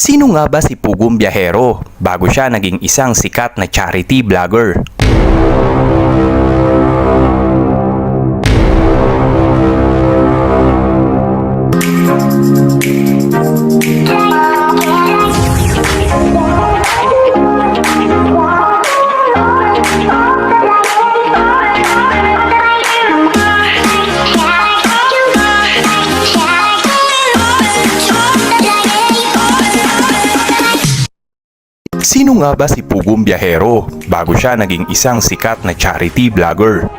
Sino nga ba si Pugong Biyahero bago siya naging isang sikat na charity vlogger? Sino nga ba si Pugong Biyahero bago siya naging isang sikat na charity vlogger?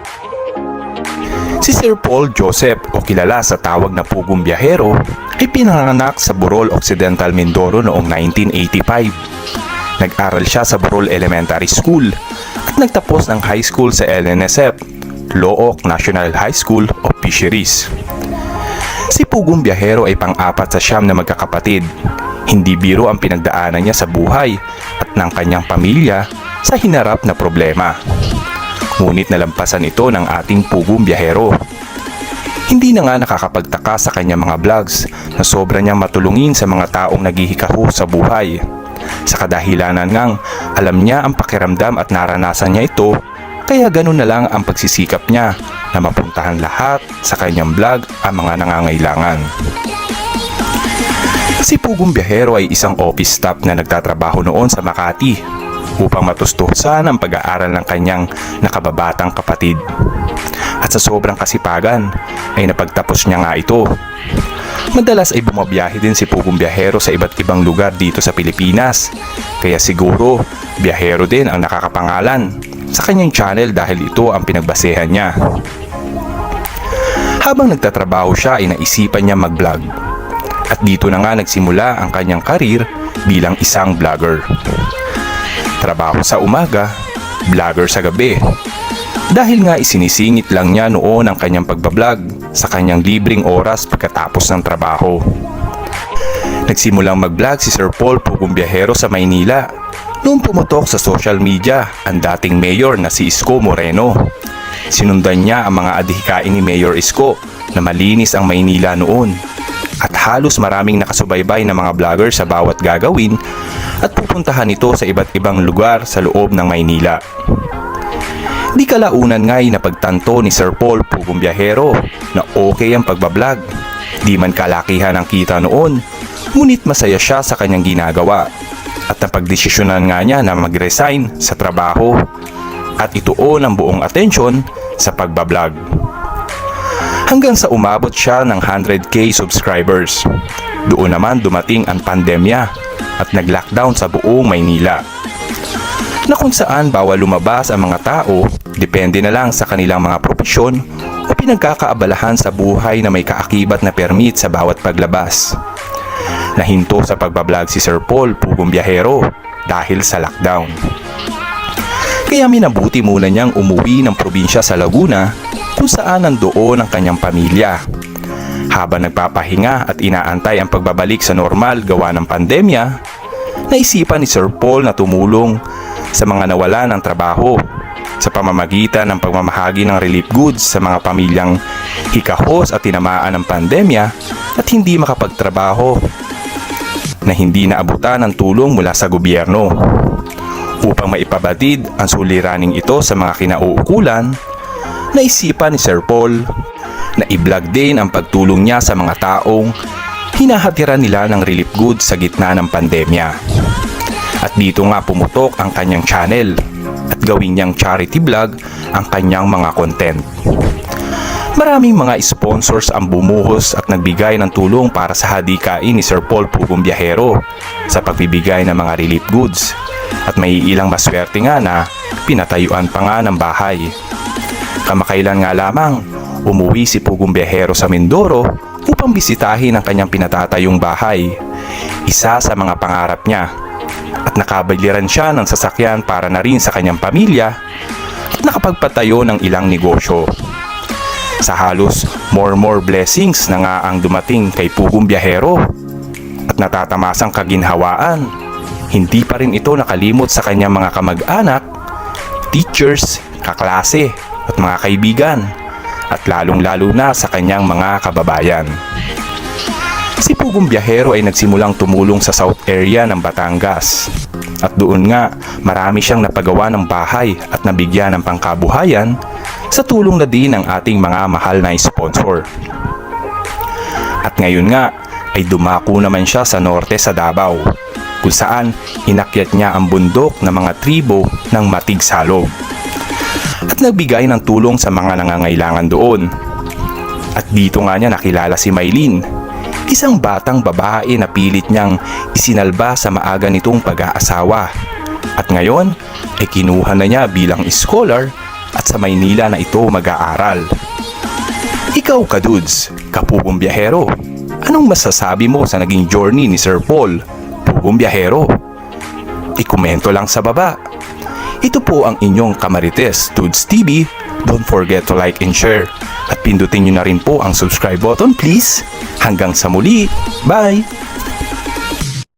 Si Sir Paul Joseph o kilala sa tawag na Pugong Biyahero ay pinanganak sa Burol Occidental, Mindoro noong 1985. Nag-aral siya sa Burol Elementary School at nagtapos ng high school sa LNSF, Looc National High School of Fisheries. Si Pugong Biyahero ay pang-apat sa 9 na magkakapatid. Hindi biro ang pinagdaanan niya sa buhay at ng kanyang pamilya sa hinarap na problema. Ngunit nalampasan ito ng ating Pugong Biyahero. Hindi na nga nakakapagtaka sa kanyang mga vlogs na sobra niyang matulungin sa mga taong naghihikaho sa buhay. Sa kadahilanan ngang alam niya ang pakiramdam at naranasan niya ito, kaya ganun na lang ang pagsisikap niya na mapuntahan lahat sa kanyang vlog ang mga nangangailangan. Si Pugong Biyahero ay isang office staff na nagtatrabaho noon sa Makati upang matustusan ang pag-aaral ng kanyang nakababatang kapatid. At sa sobrang kasipagan ay napagtapos niya nga ito. Madalas ay bumabiyahe din si Pugong Biyahero sa iba't ibang lugar dito sa Pilipinas. Kaya siguro Biyahero din ang nakakapangalan sa kanyang channel dahil ito ang pinagbasehan niya. Habang nagtatrabaho siya ay naisipan niya mag-vlog. At dito na nga nagsimula ang kanyang karir bilang isang vlogger. Trabaho sa umaga, vlogger sa gabi. Dahil nga isinisingit lang niya noon ang kanyang pagbablog sa kanyang libreng oras pagkatapos ng trabaho. Nagsimulang mag-vlog si Sir Paul Pugong Biyahero sa Maynila noong pumutok sa social media ang dating mayor na si Isko Moreno. Sinundan niya ang mga adhikain ni Mayor Isko na malinis ang Maynila noon. At halos maraming nakasubaybay na mga vlogger sa bawat gagawin at pupuntahan ito sa iba't ibang lugar sa loob ng Maynila. Di kalaunan nga'y napagtanto ni Sir Paul Pugong Biyahero na okay ang pagbablog. Di man kalakihan ang kita noon, ngunit masaya siya sa kanyang ginagawa. At napagdesisyonan nga niya na mag-resign sa trabaho at ituon ang buong atensyon sa pagbablog. Hanggang sa umabot siya ng 100k subscribers. Doon naman dumating ang pandemya at nag-lockdown sa buong Maynila. Na kung saan bawal lumabas ang mga tao, depende na lang sa kanilang mga propesyon o pinagkakaabalahan sa buhay na may kaakibat na permit sa bawat paglabas. Nahinto sa pagbablog si Sir Paul Pugong Biyahero dahil sa lockdown. Kaya minabuti muna niyang umuwi ng probinsya sa Laguna kung saan nandoon ang kanyang pamilya. Habang nagpapahinga at inaantay ang pagbabalik sa normal gawa ng pandemya, naisipan ni Sir Paul na tumulong sa mga nawalan ng trabaho sa pamamagitan ng pagmamahagi ng relief goods sa mga pamilyang hikahos at tinamaan ng pandemya at hindi makapagtrabaho na hindi naabutan ng tulong mula sa gobyerno. Upang maipabatid ang suliraning ito sa mga kinauukulan, naisipan ni Sir Paul na i-vlog din ang pagtulong niya sa mga taong hinahatiran nila ng relief goods sa gitna ng pandemya. At dito nga pumutok ang kanyang channel at gawin niyang charity vlog ang kanyang mga content. Maraming mga sponsors ang bumuhos at nagbigay ng tulong para sa hadikain ni Sir Paul Pugong Biyahero sa pagbibigay ng mga relief goods. At may ilang maswerte nga na pinatayuan pa nga ng bahay. Kamakailan nga lamang, umuwi si Pugong Biyahero sa Mindoro upang bisitahin ang kanyang pinatatayong bahay. Isa sa mga pangarap niya. At nakabiliran siya ng sasakyan para na rin sa kanyang pamilya at nakapagpatayo ng ilang negosyo. Sa halos more blessings na nga ang dumating kay Pugong Biyahero at natatamasang kaginhawaan, hindi pa rin ito nakalimot sa kanyang mga kamag-anak, teachers, kaklase at mga kaibigan at lalong-lalo na sa kanyang mga kababayan. Si Pugong Biyahero ay nagsimulang tumulong sa South area ng Batangas. At doon nga, marami siyang napagawa ng bahay at nabigyan ng pangkabuhayan sa tulong na din ng ating mga mahal na sponsor. At ngayon nga, ay dumako naman siya sa norte sa Davao, kung saan inakyat niya ang bundok ng mga tribo ng Matigsalog at nagbigay ng tulong sa mga nangangailangan doon. At dito nga niya nakilala si Maylin, isang batang babae na pilit niyang isinalba sa maaga nitong pag-aasawa. At ngayon ay kinuha na niya bilang scholar at sa Maynila na ito mag-aaral. Ikaw kadudes, kapugong biyahero, anong masasabi mo sa naging journey ni Sir Paul, Pugong Biyahero? I-komento lang sa baba. Ito po ang inyong Kamarites Dudes TV. Don't forget to like and share. At pindutin nyo na rin po ang subscribe button please. Hanggang sa muli. Bye!